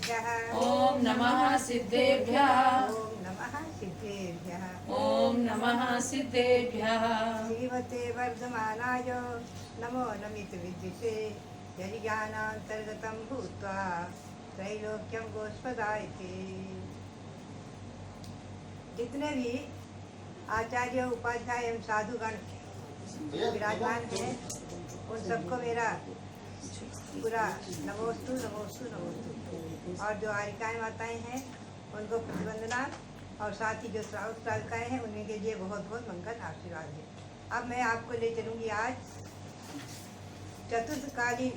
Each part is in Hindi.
सिद्धेभ्यः ॐ नमः सिद्धेभ्यः ॐ नमः सिद्धेभ्यः ॐ नमः सिद्धेभ्यः श्रीमते वर्धमानाय नमो नमित विद्युते यज्ञानान्तर्गतं भूत्वा त्रैलोक्यं गोस्पदायते। जितने भी आचार्य उपाध्याय एवं साधुगण विराजमान हैं उन सबको मेरा पूरा नमोस्तु नमोस्तु नमोस्तु। और जो आरिकाएँ माताएँ हैं उनको प्रतिवंदना और साथ ही जो श्रावक श्राविकाएँ हैं उनके लिए बहुत बहुत मंगल आशीर्वाद है। अब मैं आपको ले चलूँगी आज चतुर्थकालीन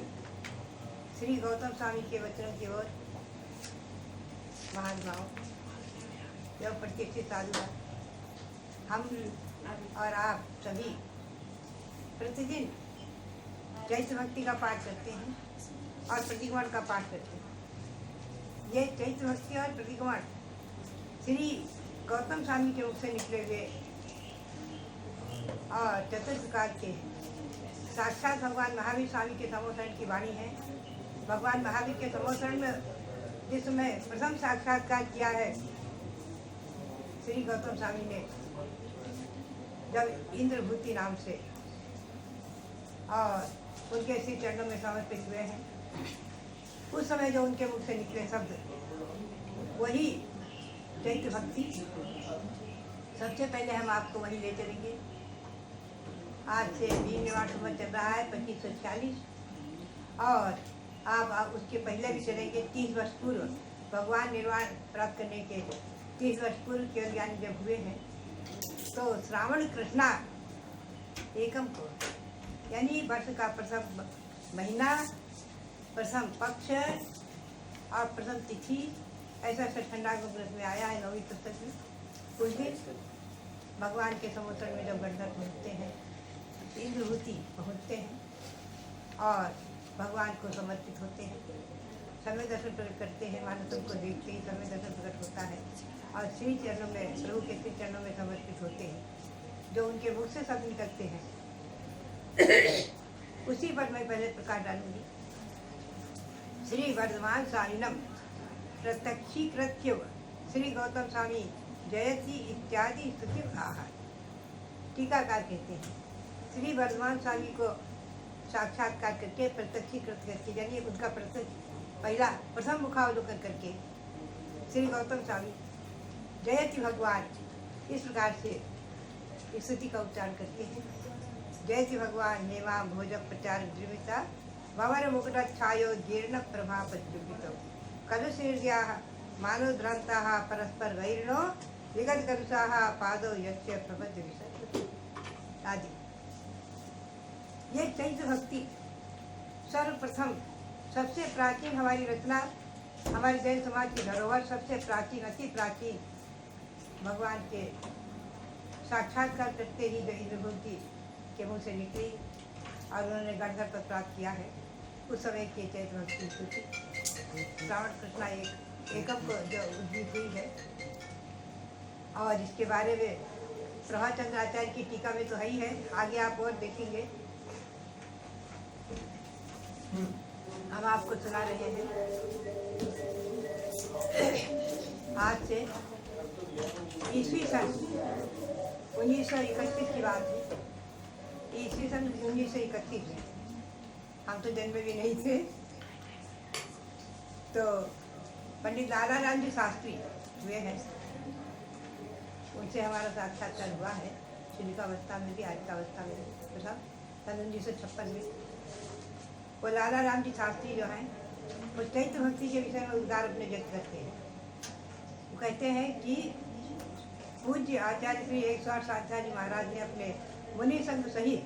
श्री गौतम स्वामी के वचनों की ओर। महानुभाव एवं प्रतिष्ठित साधु हम और आप सभी प्रतिदिन चैत्र भक्ति का पाठ करते हैं और प्रतिक्रमण का पाठ करते हैं। ये चैत्र भक्ति और प्रतिक्रमण श्री गौतम स्वामी के मुख से निकले हुए और चतुर्थ काल के साक्षात भगवान महावीर स्वामी के समोसरण की वाणी है। भगवान महावीर के समोसरण में जिसमें प्रथम साक्षात्कार किया है श्री गौतम स्वामी ने, जब इंद्रभूति नाम से, और उनके श्री चरणों में समर्पित हुए हैं। उस समय जो उनके मुख से निकले शब्द वही चैत्र भक्ति। सबसे पहले हम आपको वही ले चलेंगे। आज से बीन निर्वाण संवत चल रहा है 2546 और आप उसके पहले भी चलेंगे 30 वर्ष पूर्व भगवान निर्वाण प्राप्त करने के 30 वर्ष पूर्व केवल ज्ञानी जब हुए हैं तो श्रावण कृष्णा एकम को यानी वर्ष का प्रथम महीना, प्रथम पक्ष और प्रथम तिथि ऐसा खंडांग ग्रंथ में आया है 9वीं पुस्तक में। उस दिन भगवान के समोसरण में जब गणधर पहुँचते हैं, इंद्रभूति पहुँचते हैं और भगवान को समर्पित होते हैं, समय दर्शन प्रकट करते हैं। मानो सबको देखते ही समय दर्शन प्रकट होता है और श्री चरणों में, प्रभु के श्री चरणों में समर्पित होते हैं। जो उनके मुख से शब्द निकलते हैं उसी पर मैं पहले प्रकाश डालूंगी। श्री वर्धमान स्वामिनम प्रत्यक्षीकृत्य श्री गौतम स्वामी जयति इत्यादि स्तुति आहार। टीकाकार कहते हैं श्री वर्धमान स्वामी को साक्षात्कार करके प्रत्यक्षीकृत करके यानी उनका पहला प्रथम मुखावलोकन करके श्री गौतम स्वामी जयति भगवान इस प्रकार से स्तुति का उच्चारण करते हैं। जयति भगवान हेमा भोज प्रचार द्रिमिता भवर मुकुटाच्छायो जीर्ण प्रभा प्रज्वलितो कलुशीर्या मानोद्रांता परस्पर वैरिणो विगत कलुषा पादो यस्य प्रबद्ध विसर्जति आदि। ये चैत्र भक्ति सर्वप्रथम सबसे प्राचीन हमारी रचना, हमारे जैन समाज की धरोहर, सबसे प्राचीन, अति प्राचीन भगवान के साक्षात्कार करते ही जो इंद्रभूति के मुँह से निकली और उन्होंने गणधर पद प्राप्त किया है, उस समय की चैत्र भक्ति स्तुति श्रावण कृष्णा एकम को जो उद्भूत हुई है। और इसके बारे में प्रभाचंद्र आचार्य की टीका में तो है ही है, आगे आप और देखेंगे। हम आपको सुना रहे हैं आज से ईस्वी सन 1931 की बात है। ईस्वी सन 1931 में हम तो जन्म भी नहीं थे। तो पंडित लाला राम जी शास्त्री हुए हैं, उनसे हमारा साक्षात्कार हुआ है। शिलिकावस्था में भी, आरिकावस्था में तो सब सन 1956 में। वो लाला राम जी शास्त्री जो हैं वो चैत्र भक्ति के विषय में उद्गार अपने व्यक्त करते हैं। वो कहते हैं कि पूज्य आचार्य श्री 108 साधु जी महाराज ने अपने मुनि संघ सहित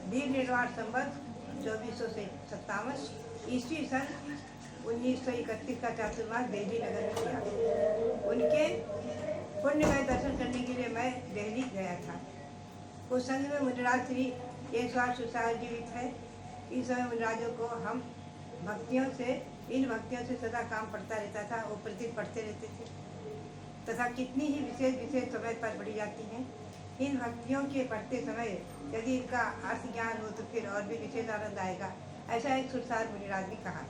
बीन निर्वाण संवत 2457 ईस्वी सन 1931 का चातुर्मास दिल्ली नगर में किया। उनके पुण्यमय दर्शन करने के लिए मैं दिल्ली गया था। उस संघ में मुनिराज श्री 108 सुसार जीवित है। इस समय मुनिराजों को हम भक्तियों से, इन भक्तियों से सदा काम पड़ता रहता था। वो प्रतिदिन पढ़ते रहते थे तथा कितनी ही विशेष समय पर पढ़ी जाती हैं। इन भक्तियों के पढ़ते समय यदि इनका अर्थ ज्ञान हो तो फिर और भी विशेष आनंद आएगा, ऐसा एक सुरसार मुनिराज ने कहा।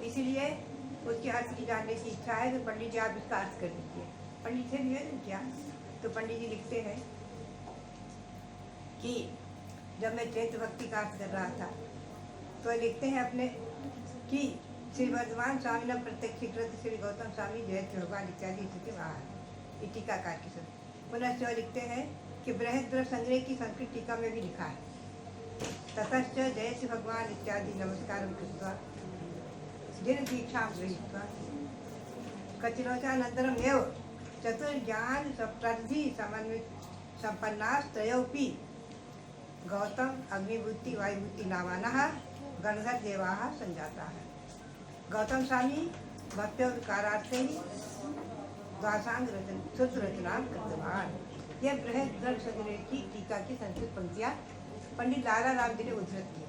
इसलिए उसके अर्थ की जानने की इच्छा है तो पंडित जी आप इसका अर्थ कर दीजिए। पंडित से निवेदन किया तो पंडित जी लिखते हैं कि जब मैं चैत्र भक्ति का अर्थ कर रहा था तो लिखते हैं अपने कि श्री वर्धमान स्वामी न प्रत्यक्षीकृत श्री गौतम स्वामी जयत भगवान इत्यादि स्थिति वहाँ ये टीकाकार की सब। पुनश्च लिखते हैं कि बृहद द्रव संग्रह की संस्कृत टीका में भी लिखा है ततश्च जयति भगवान इत्यादि नमस्कारं कृत्वा जिन दीक्षां गृहीत्वा कतिरोचानन्तरम् एव चतुर्ज्ञान सप्तर्धि समन्वित सम्पन्नास्त्रयोऽपि गौतम अग्निभूति वायुभूति नामानः गणधर देवाः संजाताः। गौतम स्वामी भक्त्योपकारार्थे द्वासांग शुद्ध रचना कृतवान। यह बृहद द्रव संग्रह की टीका की संस्कृत पंक्तियाँ पंडित लाला राम जी ने उद्धृत की।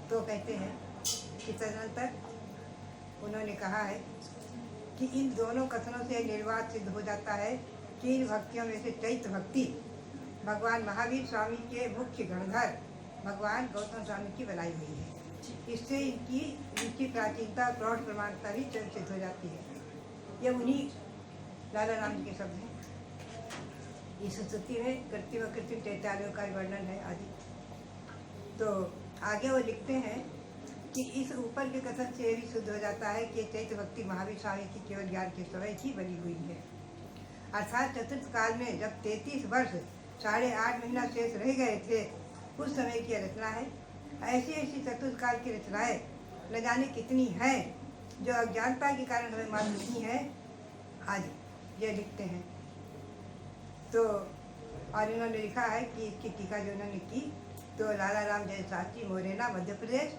तो कहते हैं कि तदनंतर उन्होंने कहा है कि इन दोनों कथनों से निर्वात सिद्ध हो जाता है कि इन भक्तियों में से चैत्र भक्ति भगवान महावीर स्वामी के मुख्य गणधर भगवान गौतम स्वामी की बनाई हुई है। इससे इनकी प्राचीनता प्रौढ़ प्रमाणता भी सिद्ध हो जाती है। यह उन्हीं लाला राम जी के शब्द हैं। इस स्तुति में कृत्रिम अकृत्रिम चैत्यालयों का वर्णन है आदि। तो आगे वो लिखते हैं कि इस ऊपर के कथन से भी सिद्ध हो जाता है कि चैत्र भक्ति महावीर स्वामी की केवल ज्ञान के समय ही बनी हुई है। अर्थात चतुर्थ काल में जब 33 वर्ष 8.5 महीना शेष रह गए थे उस समय की रचना है। ऐसी ऐसी चतुर्थ काल की रचनाएं न जाने कितनी हैं जो अज्ञानता के कारण हमें मालूम नहीं है आदि ये लिखते हैं। तो और इन्होंने लिखा है कि इसकी टीका जो उन्होंने की तो लाला राम जय शास्त्री मोरेना मध्य प्रदेश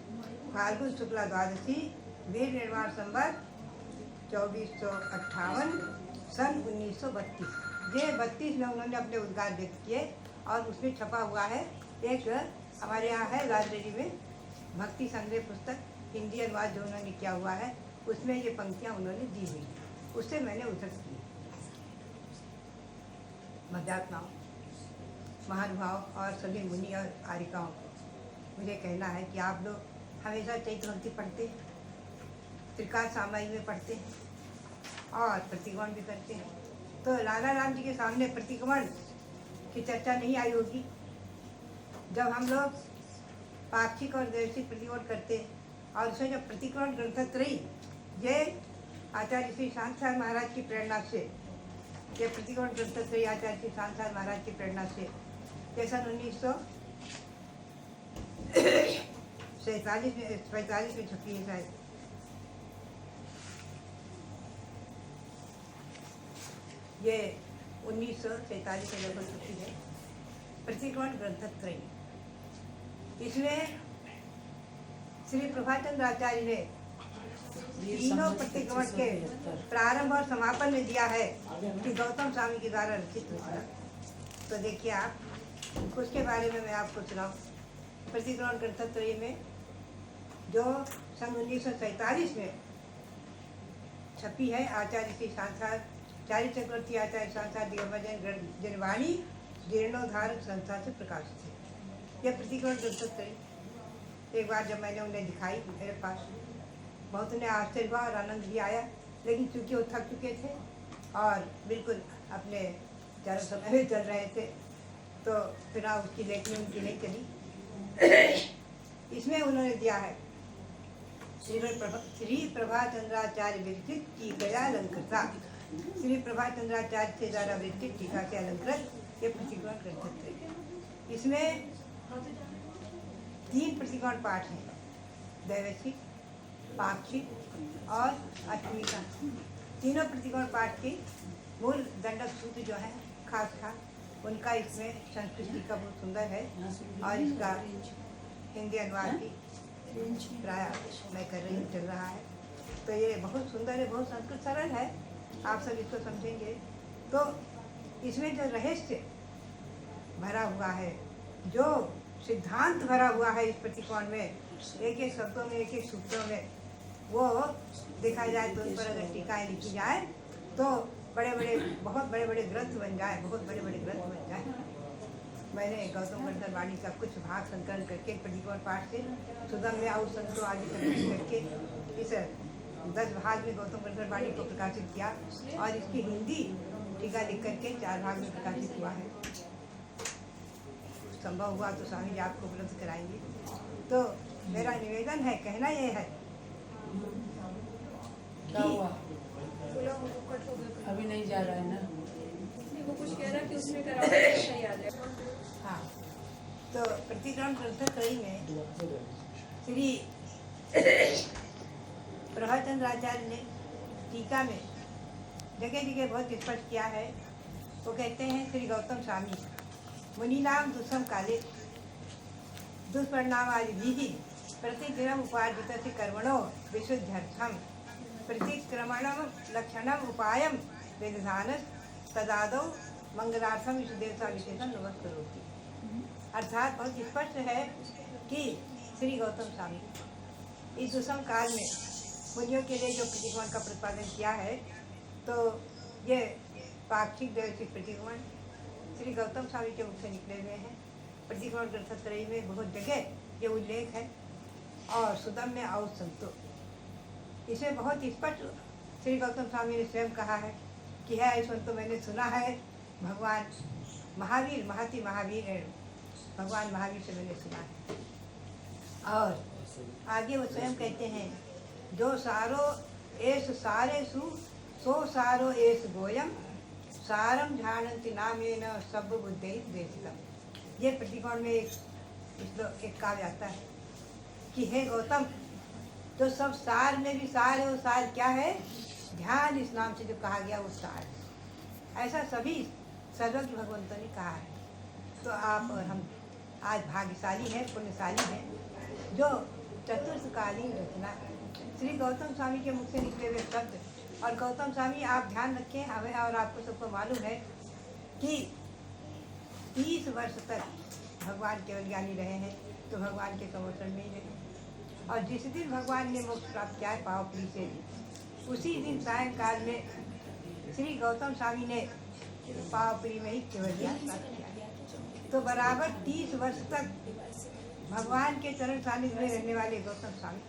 फाल्गुन शुक्ला द्वादशी वीर निर्माण संवत 2458 सन 1932 ये 32 में उन्होंने अपने उद्गार व्यक्त किए और उसमें छपा हुआ है एक हमारे यहाँ है लाइब्रेरी में भक्ति संग्रह पुस्तक हिंदी अनुवाद जो उन्होंने किया हुआ है उसमें ये पंक्तियाँ उन्होंने दी हुई उससे मैंने उद्धृत की। मध्यात्माओं महानुभाव और सभी मुनि और आरिकाओं को मुझे कहना है कि आप लोग हमेशा चैत्र भक्ति पढ़ते हैं, त्रिकाल सामायिक में पढ़ते हैं और प्रतिक्रमण भी करते हैं। तो लाला राम जी के सामने प्रतिक्रमण की चर्चा नहीं आई होगी। जब हम लोग पाक्षिक और दैशिक प्रतिक्रमण करते हैं और उसमें जब प्रतिक्रमण ग्रंथत्रयी ये आचार्य श्री शांताचार्य महाराज की प्रेरणा से ये प्रतिक्रमण ग्रंथत्रयी आचार्य श्री शांताचार्य महाराज की प्रेरणा से ये सन 1945 में छपी है शायद। ये 1947 में लगभग छपी है प्रतिक्रमण ग्रंथत्रयी। इसमें श्री प्रभाचंद्र आचार्य ने तीनों प्रतिक्रमण के प्रारंभ और समापन में दिया है कि गौतम स्वामी के द्वारा रचित रचना। तो देखिए आप उसके बारे में मैं आपको सुनाऊं। प्रतिक्रमण ग्रंथत्रयी में जो सन 1947 में छपी है आचार्य श्री शांताचार्य चक्रवर्ती आचार्य शांताचार्य दिगंबर जनवाणी जीर्णोद्धारक संस्था से प्रकाशित है। यह प्रतिक्रमण ग्रंथत्रयी एक बार जब मैंने उन्हें दिखाई मेरे पास बहुत उन्हें आश्चर्य हुआ और आनंद भी आया, लेकिन चूँकि वो थक चुके थे और बिल्कुल अपने चारों समय में चल रहे थे तो फिर उसकी लेखनी उनकी नहीं चली। इसमें उन्होंने दिया है श्री प्रभाचंद्राचार्य विरचित टीका अलंकृता। श्री प्रभाचंद्राचार्य से द्वारा विरचित टीका से अलंकृत ये प्रतिक्रमण ग्रंथत्रयी। इसमें 3 प्रतिक्रमण पाठ हैं, दैवशिक, पाक्षिक और अष्टमी का। तीनों प्रतिक्रमण पाठ के मूल दंडक सूत्र जो है खास उनका इसमें संस्कृत टीका बहुत सुंदर है और इसका हिंदी अनुवाद भी प्राय मैं कर रही हूँ, चल रहा है। तो ये बहुत सुंदर है, बहुत संस्कृत सरल है, आप सब इसको समझेंगे। तो इसमें जो रहस्य भरा हुआ है, जो सिद्धांत भरा हुआ है इस प्रतिक्रमण में, एक एक शब्दों में, एक एक सूत्रों में, वो देखा जाए तो उस पर अगर टीकाएँ लिखी जाए तो बहुत बड़े बड़े ग्रंथ बन जाए, बहुत बड़े बड़े ग्रंथ बन जाए। मैंने गौतम गणधर वाणी का कुछ भाग संकलन करके प्रतिक्रमण पाठ से सुगम में आउ संतो आदि करके इस 10 भाग में गौतम गंधर्व वाणी को प्रकाशित किया और इसकी हिंदी टीका लिख करके 4 भाग में प्रकाशित हुआ है। संभव हुआ तो स्वामी जी आपको उपलब्ध कराएंगे। तो मेरा निवेदन है, कहना यह है क्या हुआ? अभी नहीं जा रहा है ना? वो कुछ कह रहा है कि उसमें कराओ तो सही आ जाएगा। हाँ, तो प्रतिक्रमण ग्रंथत्रयी में श्री प्रभाचंद्राचार्य ने टीका में जगह जगह बहुत स्पष्ट किया है। वो कहते हैं, श्री गौतम स्वामी मुनीनाम दुष्म काले दुष्परिणामादिभिः प्रतिदिनम् उपार्जितस्य कर्मणो विशुद्ध्यर्थं प्रतिक्रमणं लक्षणम् उपायं विदधानस् तदादौ मंगलार्थम विशुदेवता विशेषण नमस्करोति। अर्थात बहुत स्पष्ट है कि श्री गौतम स्वामी इस दुष्म काल में मुनियों के लिए जो प्रतिक्रमण का प्रतिपादन किया है, तो ये पाक्षिक दैविक प्रतिक्रमण श्री गौतम स्वामी के मुख से निकले हुए हैं। प्रतिक्रमण ग्रंथत्रयी में बहुत जगह ये उल्लेख है और सुदम में और संतो इसे बहुत स्पष्ट श्री गौतम स्वामी ने स्वयं कहा है कि है ऐसा तो मैंने सुना है भगवान महावीर महति महावीर है, भगवान महावीर से मैंने सुना है। और आगे वो स्वयं कहते हैं, जो सारो एस सारे सु सो सारो एस गोयम सारम झानंति नामेन सब बुद्धि देशितम। ये प्रतिकोण में एक काव्य आता है कि हे गौतम, तो सब सार में भी सार है। वो सार क्या है? ध्यान, इस नाम से जो कहा गया वो सार है। ऐसा सभी सर्वज्ञ भगवंतों ने कहा है। तो आप और हम आज भाग्यशाली हैं, पुण्यशाली हैं जो चतुर्थकालीन रचना श्री गौतम स्वामी के मुख से निकले हुए शब्द। और गौतम स्वामी, आप ध्यान रखें, हमें और आपको सबको मालूम है कि 30 वर्ष तक भगवान केवल ज्ञानी रहे हैं, तो भगवान के कमोषण में ही रहे। और जिस दिन भगवान ने मोक्ष प्राप्त किया है पावपुरी से, उसी दिन सायंकाल में श्री गौतम स्वामी ने पावपुरी में ही केवल ज्ञान प्राप्त किया है। तो बराबर 30 वर्ष तक भगवान के चरण सानिध्य में रहने वाले गौतम स्वामी,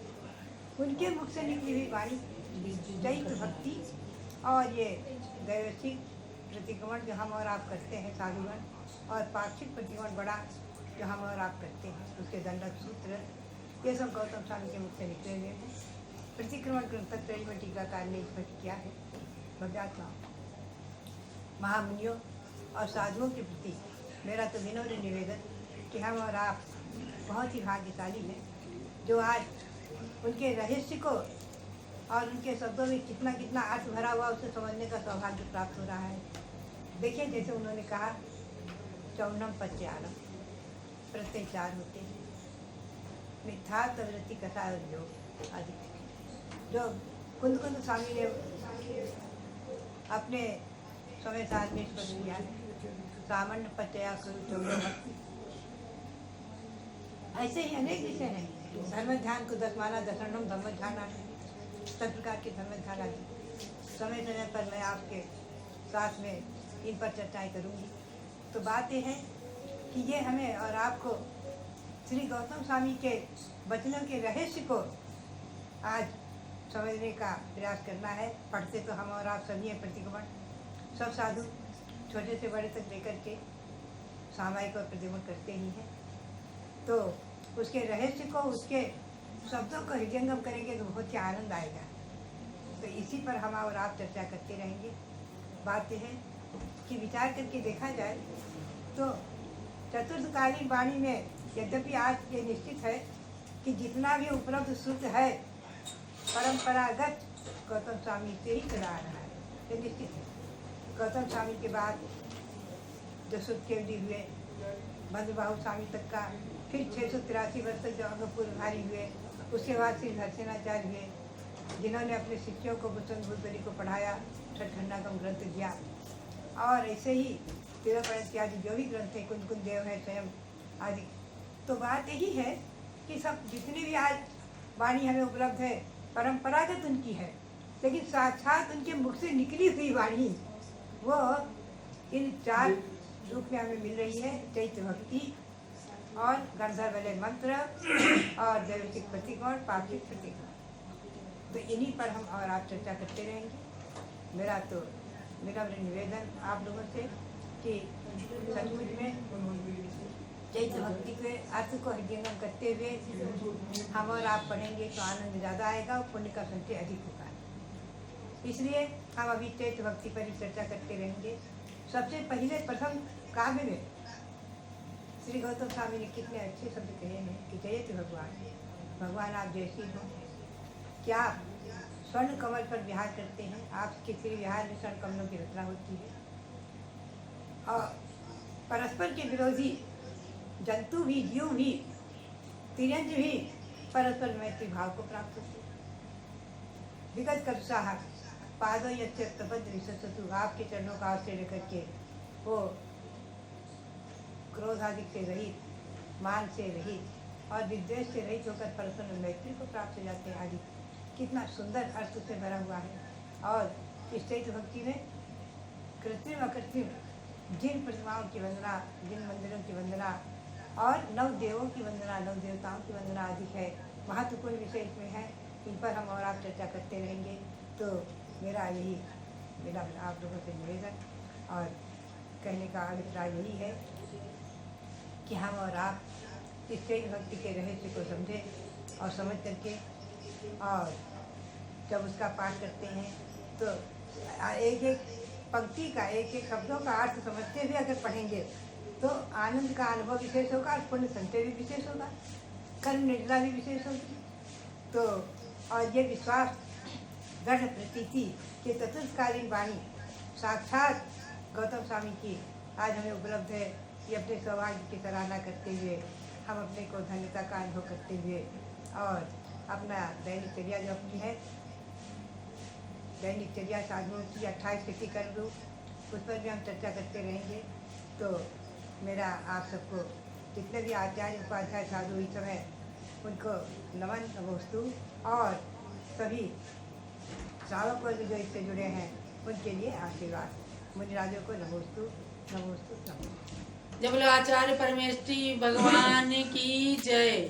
उनके मुख से निकली हुई वाणी चैत्र भक्ति और ये दैवसिक प्रतिक्रमण जो हम और आप करते हैं साधुगण, और पाक्षिक प्रतिक्रमण बड़ा जो हम और आप करते हैं, उसके दंडक सूत्र, ये सब गौतम स्वामी के मुख से निकले हुए हैं। प्रतिक्रमण ग्रंथत्रयी में टीकाकार ने स्पष्ट किया है। भक्तात्माओं, महामुनियों और साधुओं के प्रति मेरा तो विनम्र निवेदन कि हम और आप बहुत ही भाग्यशाली हैं जो आज उनके रहस्य को और उनके शब्दों में कितना कितना अर्थ भरा हुआ उसे समझने का सौभाग्य प्राप्त हो रहा है। देखिए, जैसे उन्होंने कहा, चौनम पच्यारम प्रत्यय 4 होते हैं, मिथ्या प्रवृत्ति कथा उद्योग आदि, जो कुंद कुंद स्वामी ने अपने समय साथ में स्पष्ट किया है। सामान्य पचया करू चौदह, ऐसे ही अनेक विषय हैं। धर्म ध्यान को 10 माना, दशरणम धर्म ध्यान आदि, सब प्रकार के धर्म ध्यान आदि समय समय पर मैं आपके साथ में इन पर चर्चाएं करूंगी। तो बात यह है कि ये हमें और आपको श्री गौतम स्वामी के वचनों के रहस्य को आज समझने का प्रयास करना है। पढ़ते तो हम और आप सभी हैं प्रतिक्रमण, सब साधु छोटे से बड़े तक लेकर के सामायिक और प्रतिक्रमण करते ही हैं। तो उसके रहस्य को, उसके शब्दों को हृदयंगम करेंगे तो बहुत ही आनंद आएगा। तो इसी पर हम और आप चर्चा करते रहेंगे। बात यह है कि विचार करके देखा जाए तो चतुर्थकालीन वाणी में यद्यपि आज ये निश्चित है कि जितना भी उपलब्ध सूत्र है परंपरागत गौतम स्वामी से ही चला आ रहा है, ये निश्चित है। गौतम स्वामी के बाद जो सुतकेवली हुए, भद्रबाहु स्वामी तक का, फिर 683 वर्ष तक जो अंगपूरधारी हुए, उसके बाद श्री हरसेनाचार्य हुए, जिन्होंने अपने शिष्यों को बुद्धन भूतरी को पढ़ाया, छठखंडागम ग्रंथ दिया। और ऐसे ही तिरुपति इत्यादि जो भी ग्रंथ हैं, कुंद कुंद देव है स्वयं आदि। तो बात यही है कि सब जितनी भी आज वाणी हमें उपलब्ध है परंपरागत उनकी है, लेकिन साक्षात उनके मुख से निकली हुई वाणी वो इन 4 रूप में हमें मिल रही है। चैत्र भक्ति और गंधर्व मंत्र और दैविक प्रतिकोण, पाक्षिक प्रतिकोण। तो इन्हीं पर हम और आप चर्चा करते रहेंगे। मेरा निवेदन आप लोगों से कि सचमुच में चैत्र भक्ति के अर्थ को हृदयंगम करते हुए हम और आप पढ़ेंगे तो आनंद ज़्यादा आएगा और पुण्य का संचय अधिक होगा। इसलिए हम अभी चैत्र भक्ति पर ही चर्चा करते रहेंगे। सबसे पहले प्रथम काव्य में श्री गौतम स्वामी ने कितने अच्छे शब्द कहे हैं कि जयति भगवान आप जैसी हो। क्या स्वर्ण कमल पर विहार करते हैं, आपके श्री विहार में स्वर्ण कमलों की रचना होती है और परस्पर के विरोधी जंतु भी, जीव भी, तिरंज भी परस्पर मैत्री भाव को प्राप्त होते हैं। विगत करुषाह पादो यच्च प्रबद्ध विशेषतु, आपके चरणों का आश्रय लेकर के वो क्रोध आदि से रहित, मान से रहित और विद्वेष से रहित होकर परस्पर मैत्री को प्राप्त हो जाते हैं आदि। कितना सुंदर अर्थ से भरा हुआ है। और इस चैत्र भक्ति में कृत्रिम अकृत्रिम जिन प्रतिमाओं की वंदना, जिन मंदिरों की वंदना और नव देवों की वंदना, नव देवताओं की वंदना आदि है, महत्वपूर्ण विषय इसमें है। इन पर हम और आप चर्चा करते रहेंगे। तो मेरा आप लोगों से निवेदन और कहने का अभिप्राय यही है कि हम और आप इस चैत्र भक्ति के रहस्य को समझें और समझ करके और जब उसका पाठ करते हैं तो एक एक पंक्ति का, एक एक शब्दों का अर्थ समझते हुए अगर पढ़ेंगे तो आनंद का अनुभव विशेष होगा और पुण्य संचय भी विशेष होगा, कर्म निर्जला भी विशेष होगी। तो और ये विश्वास दृढ़ प्रतीति के चतुर्थकालीन वाणी साक्षात गौतम स्वामी की आज हमें उपलब्ध है। ये अपने सौभाग्य की सराहना करते हुए हम अपने को धन्यता का अनुभव करते हुए और अपना दैनिक चर्या जो अपनी है, दैनिक चर्या साधुओं की 28 तिथि कर दूँ, उस पर भी हम चर्चा करते रहेंगे। तो मेरा आप सबको जितने भी आचार्य उपाध्याय साधु इस समय उनको नमन नमोस्तु और सभी श्रावक वर्ग जो इससे जुड़े हैं उनके लिए आशीर्वाद। मुनिराजों को नमोस्तु नमोस्तु नमोस्तु। जब बोलो आचार्य परमेष्ठी भगवान की जय।